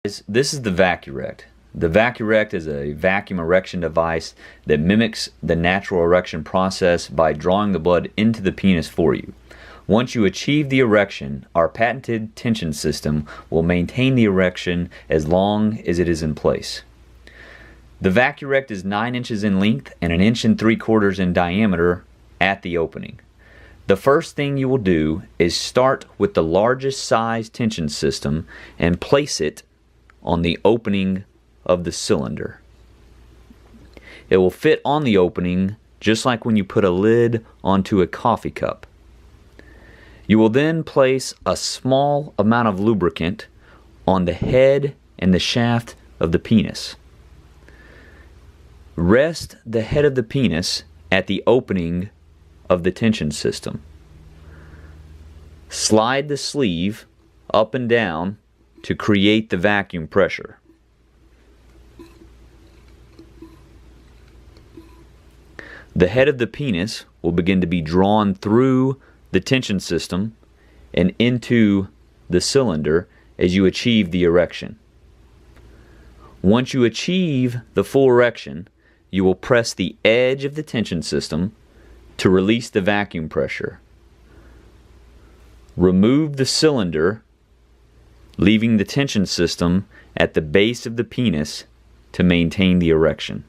This is the Vacurect. The Vacurect is a vacuum erection device that mimics the natural erection process by drawing the blood into the penis for you. Once you achieve the erection, our patented tension system will maintain the erection as long as it is in place. The Vacurect is 9 inches in length and 1 3/4 inches in diameter at the opening. The first thing you will do is start with the largest size tension system and place it on the opening of the cylinder. It will fit on the opening just like when you put a lid onto a coffee cup. You will then place a small amount of lubricant on the head and the shaft of the penis. Rest the head of the penis at the opening of the tension system. Slide the sleeve up and down to create the vacuum pressure. The head of the penis will begin to be drawn through the tension system and into the cylinder as you achieve the erection. Once you achieve the full erection, you will press the edge of the tension system to release the vacuum pressure. Remove the cylinder, leaving the tension system at the base of the penis to maintain the erection.